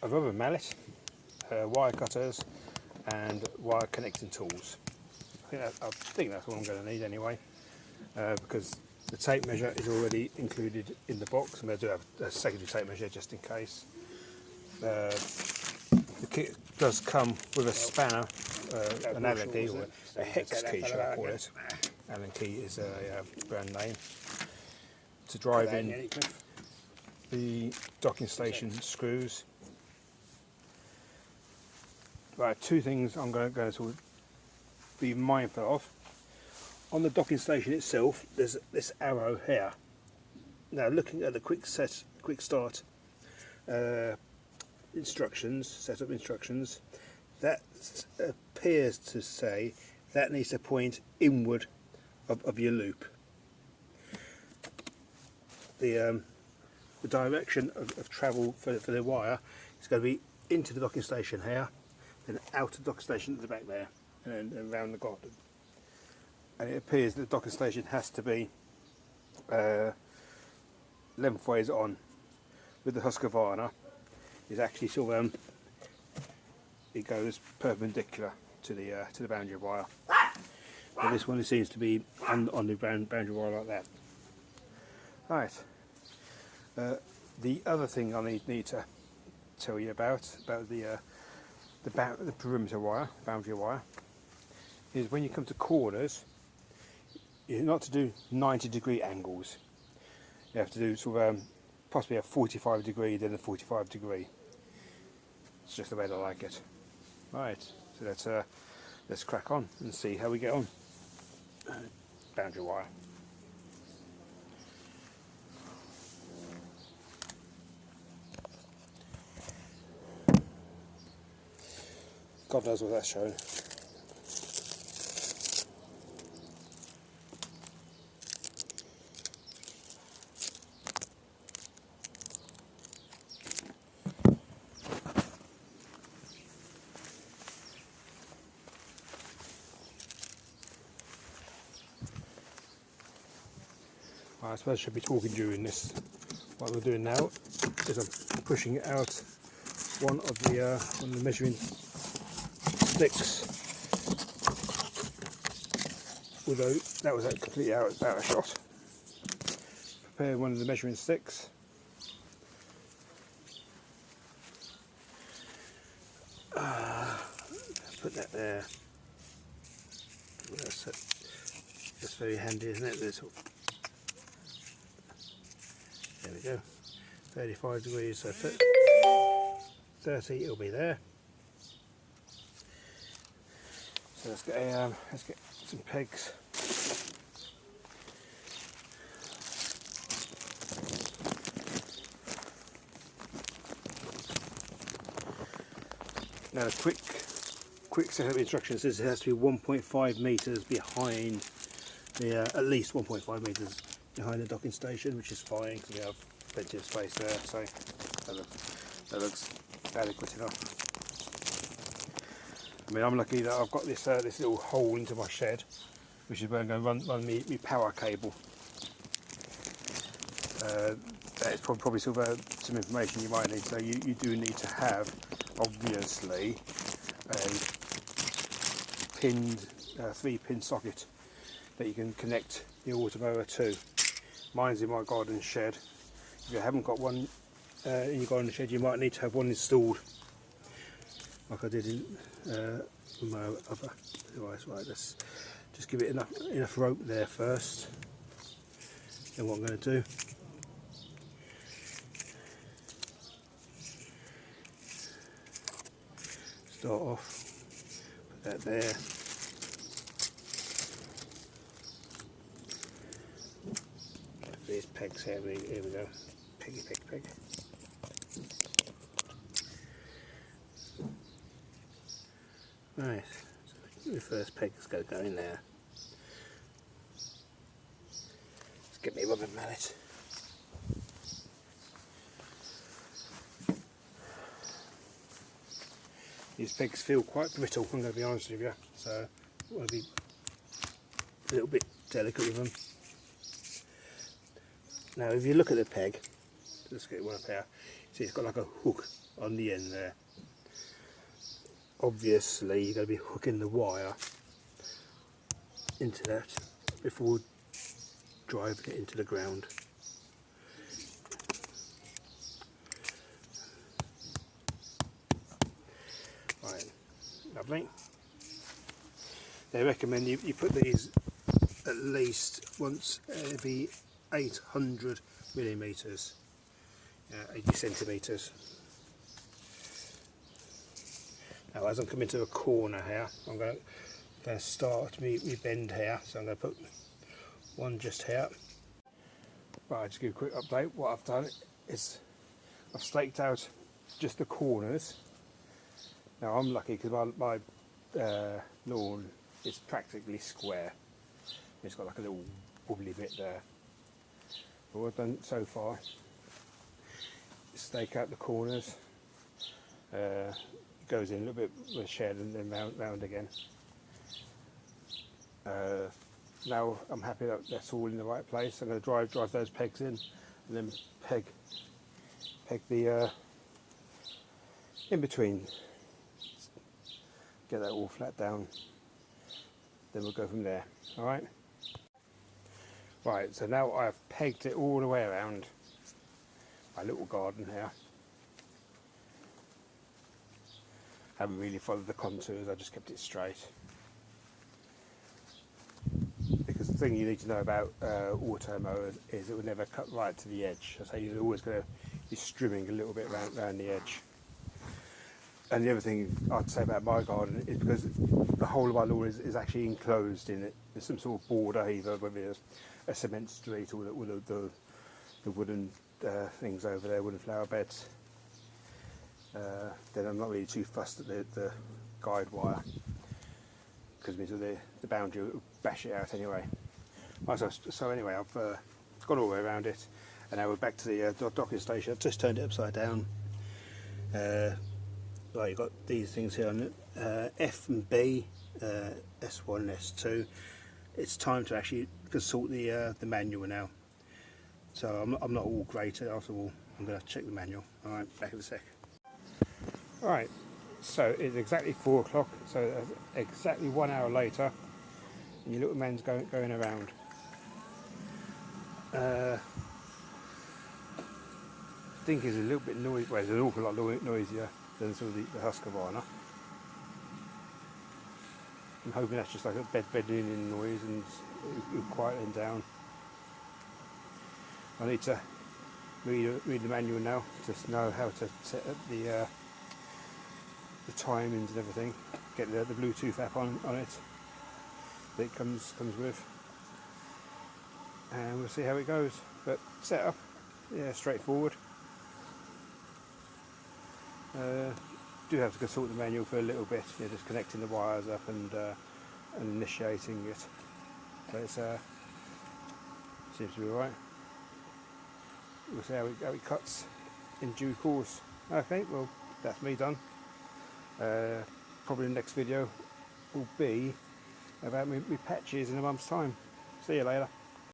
a rubber mallet, wire cutters and wire connecting tools. I think that's all I'm going to need anyway, because the tape measure is already included in the box. I'm going to do a secondary tape measure just in case. The kit does come with a spanner, an Allen key, or a hex key shall I call it. Allen key is a brand name. To drive in the docking station screws. Right, two things I'm going to be mindful of. On the docking station itself, there's this arrow here. Now, looking at the quick start instructions, setup instructions, that appears to say that needs to point inward of your loop. The direction of travel for the wire is going to be into the docking station here, then out of the docking station at the back there, and then around the garden. And it appears that the docking station has to be lengthways on, with the Husqvarna is actually sort of it goes perpendicular to the boundary wire. But this one seems to be on the boundary wire like that. Right. The other thing I need to tell you about the perimeter wire, boundary wire, is when you come to corners, you're not to do 90-degree angles. You have to do sort of possibly a 45 degree, then a 45 degree. It's just the way I like it. Right, so let's crack on and see how we get on. Boundary wire. God knows what that's showing. I suppose I should be talking during this. What we're doing now is I'm pushing out one of the measuring sticks. Although that was completely out of shot. Prepare one of the measuring sticks. Put that there. That's very handy, isn't it? There we go. 35 degrees, so 30 it'll be there. So let's get some pegs. Now the quick setup instructions says it has to be 1.5 meters behind the at least 1.5 meters behind the docking station, which is fine because we have plenty of space there, so that looks adequate enough. I mean, I'm lucky that I've got this this little hole into my shed, which is where I'm going to run me power cable. That is probably sort of some information you might need. So you do need to have, obviously, a pinned 3-pin socket that you can connect the automower to. Mine's in my garden shed. If you haven't got one in your garden shed, you might need to have one installed, like I did in my other device. Right, let's just give it enough rope there first. Then what I'm going to do, start off, put that there. These pegs here we go. Peggy peg. Right, so the first peg is going to go in there. Let's get me a rubber mallet. These pegs feel quite brittle, I'm going to be honest with you, so I want to be a little bit delicate with them. Now if you look at the peg, let's get one up here. See, it's got like a hook on the end there. Obviously you're going to be hooking the wire into that before driving it into the ground. Right, lovely. They recommend you put these at least once every 800 millimeters, 80 centimeters. Now, as I'm coming to a corner here, I'm going to start me bend here, so I'm going to put one just here. Right, just give a quick update. What I've done is I've staked out just the corners. Now I'm lucky because my lawn is practically square. It's got like a little wobbly bit there. But what I've done so far is stake out the corners. Goes in a little bit with a shed and then round again. Now I'm happy that that's all in the right place. I'm going to drive those pegs in and then peg the in between. Get that all flat down. Then we'll go from there. All right. Right. So now I've pegged it all the way around my little garden here. Haven't really followed the contours, I just kept it straight. Because the thing you need to know about auto mowers is it will never cut right to the edge. So you're always going to be strimming a little bit around the edge. And the other thing I'd say about my garden is because the whole of my lawn is actually enclosed in it. There's some sort of border, either whether it's a cement street or the wooden things over there, wooden flower beds. Then I'm not really too fussed at the guide wire, because the boundary will bash it out anyway. Right, so anyway, I've gone all the way around it, and now we're back to the docking station. I've just turned it upside down. Right, you've got these things here on it, F and B, S1 and S2. It's time to actually consult the manual now. So I'm not all great after all. I'm going to check the manual. Alright, back in a sec. Alright, so it's exactly 4 o'clock, so exactly 1 hour later, and your little man's going around. I think it's a little bit noisy, well, it's an awful lot noisier than sort of the Husqvarna. I'm hoping that's just like a bedding in noise and it'll quieten down. I need to read the manual now, just know how to set up the timings and everything. Get the Bluetooth app on it that it comes with, and we'll see how it goes. But setup, yeah, straightforward. Do have to consult the manual for a little bit, just connecting the wires up and initiating it. But it seems to be alright. We'll see how it cuts in due course. Okay, well, that's me done. Probably the next video will be about me patches in a month's time. See you later.